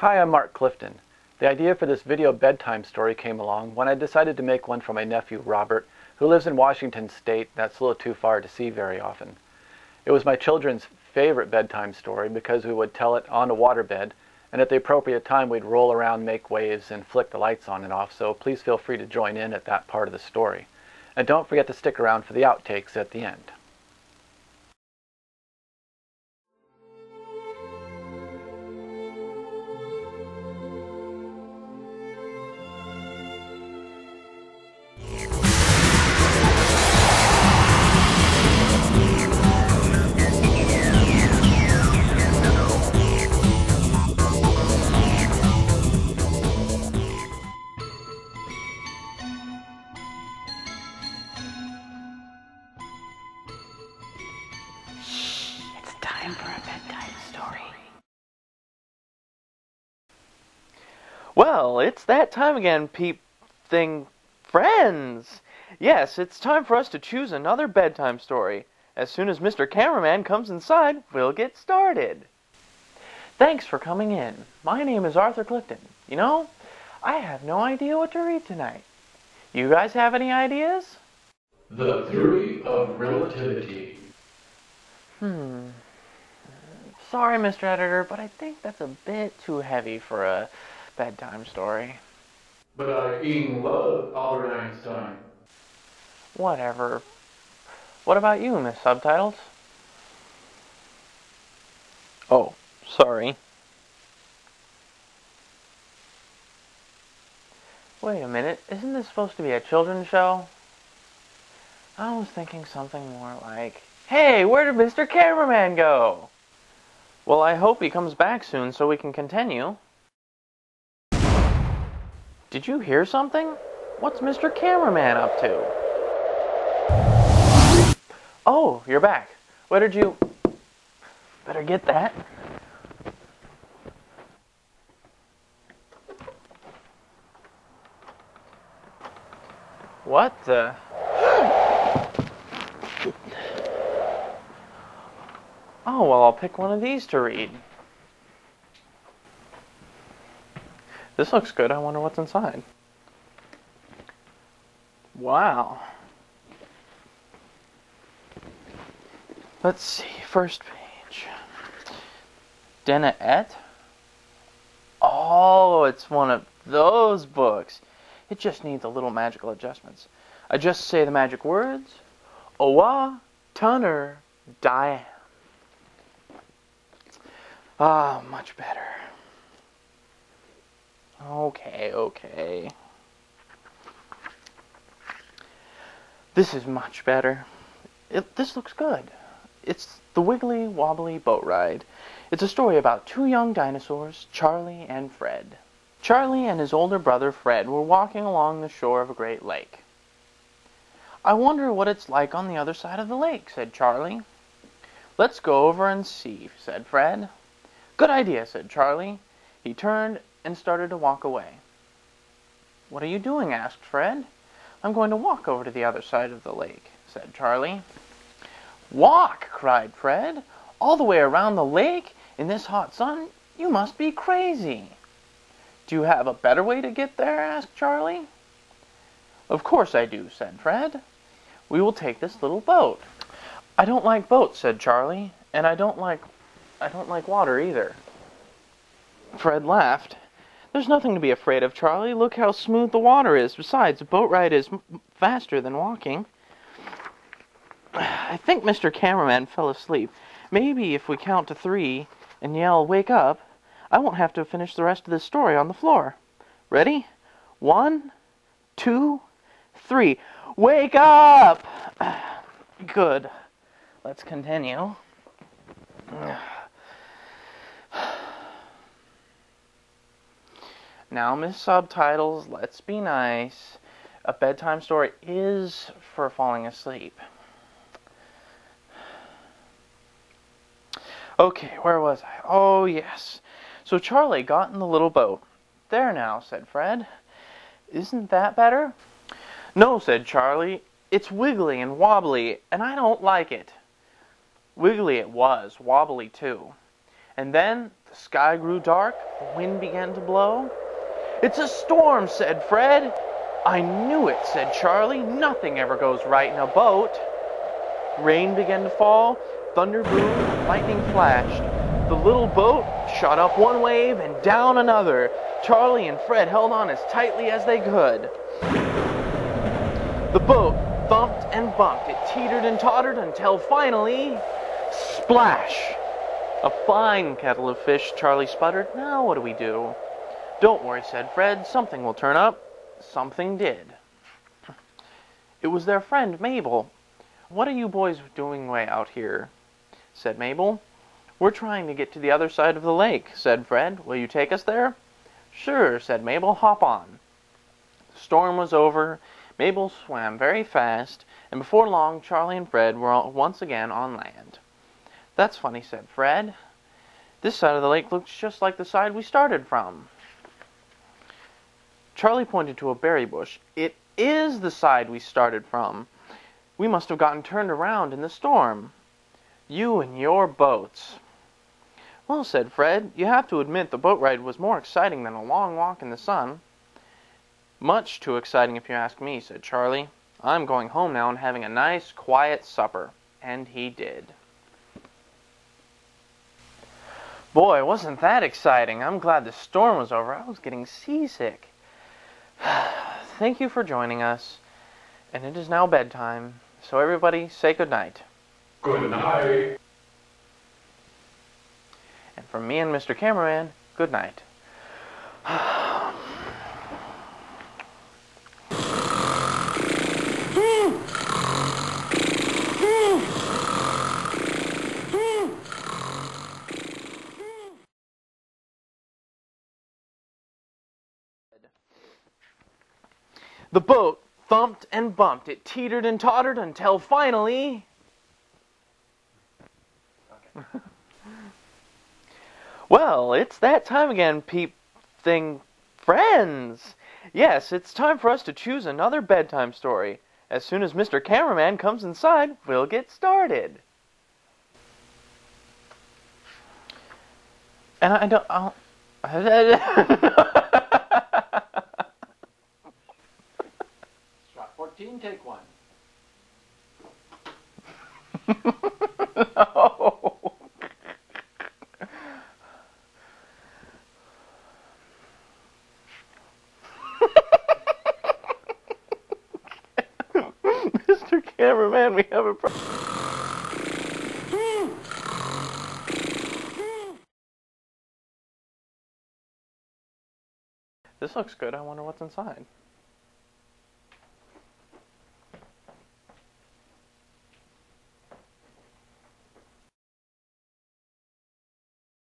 Hi, I'm Mark Clifton. The idea for this video bedtime story came along when I decided to make one for my nephew Robert, who lives in Washington State. That's a little too far to see very often. It was my children's favorite bedtime story because we would tell it on a waterbed, and at the appropriate time we'd roll around, make waves, and flick the lights on and off, so please feel free to join in at that part of the story. And don't forget to stick around for the outtakes at the end. Time for a bedtime story. Well, it's that time again, friends! Yes, it's time for us to choose another bedtime story. As soon as Mr. Cameraman comes inside, we'll get started. Thanks for coming in. My name is Arthur Clifton. You know, I have no idea what to read tonight. You guys have any ideas? The Theory of Relativity. Sorry, Mr. Editor, but I think that's a bit too heavy for a bedtime story. But I love Albert Einstein. Whatever. What about you, Miss Subtitles? Oh, sorry. Wait a minute, isn't this supposed to be a children's show? I was thinking something more like, hey, where did Mr. Cameraman go? Well, I hope he comes back soon so we can continue. Did you hear something? What's Mr. Cameraman up to? Oh, you're back. Where did you... Better get that. What the... Oh, well, I'll pick one of these to read. This looks good. I wonder what's inside. Wow. Let's see. First page. Dinette? Oh, it's one of those books. It just needs a little magical adjustments. I just say the magic words. Owa, Tunner, Diane. Ah, much better. Okay. This is much better. This looks good. It's The Wiggly Wobbly Boat Ride. It's a story about two young dinosaurs, Charlie and Fred. Charlie and his older brother Fred were walking along the shore of a great lake. I wonder what it's like on the other side of the lake, said Charlie. Let's go over and see, said Fred. Good idea, said Charlie. He turned and started to walk away. What are you doing? Asked Fred. I'm going to walk over to the other side of the lake, said Charlie. Walk! Cried Fred. All the way around the lake in this hot sun? You must be crazy. Do you have a better way to get there? Asked Charlie. Of course I do, said Fred. We will take this little boat. I don't like boats, said Charlie, and I don't like water either. Fred laughed. There's nothing to be afraid of, Charlie. Look how smooth the water is. Besides, a boat ride is faster than walking. I think Mr. Cameraman fell asleep. Maybe if we count to 3 and yell, wake up, I won't have to finish the rest of this story on the floor. Ready? 1, 2, 3. Wake up! Good. Let's continue. Now, Miss Subtitles, let's be nice. A bedtime story is for falling asleep. Okay, where was I? Oh, yes. So Charlie got in the little boat. There now, said Fred. Isn't that better? No, said Charlie. It's wiggly and wobbly, and I don't like it. Wiggly it was, wobbly too. And then The sky grew dark, the wind began to blow. "It's a storm," said Fred. "I knew it," said Charlie. "Nothing ever goes right in a boat." Rain began to fall, thunder boomed, lightning flashed. The little boat shot up one wave and down another. Charlie and Fred held on as tightly as they could. The boat thumped and bumped. It teetered and tottered until finally, splash! "A fine kettle of fish," Charlie sputtered. "Now what do we do?" "Don't worry," said Fred. "Something will turn up." Something did. It was their friend Mabel. "What are you boys doing way out here?" said Mabel. "We're trying to get to the other side of the lake," said Fred. "Will you take us there?" "Sure," said Mabel. "Hop on." The storm was over. Mabel swam very fast, and before long Charlie and Fred were once again on land. "That's funny," said Fred. "This side of the lake looks just like the side we started from." Charlie pointed to a berry bush. "It is the side we started from. We must have gotten turned around in the storm. You and your boats." "Well," said Fred, "you have to admit the boat ride was more exciting than a long walk in the sun." "Much too exciting if you ask me," said Charlie. "I'm going home now and having a nice, quiet supper." And he did. Boy, wasn't that exciting. I'm glad the storm was over. I was getting seasick. Thank you for joining us. And it is now bedtime. So everybody, say good night. Good night. And from me and Mr. Cameraman, good night. The boat thumped and bumped. It teetered and tottered until finally... Okay. Well, it's that time again, friends. Yes, it's time for us to choose another bedtime story. As soon as Mr. Cameraman comes inside, we'll get started. And I don't... Shot 14, take one. No. Mr. Cameraman, we have a problem. This looks good. I wonder what's inside.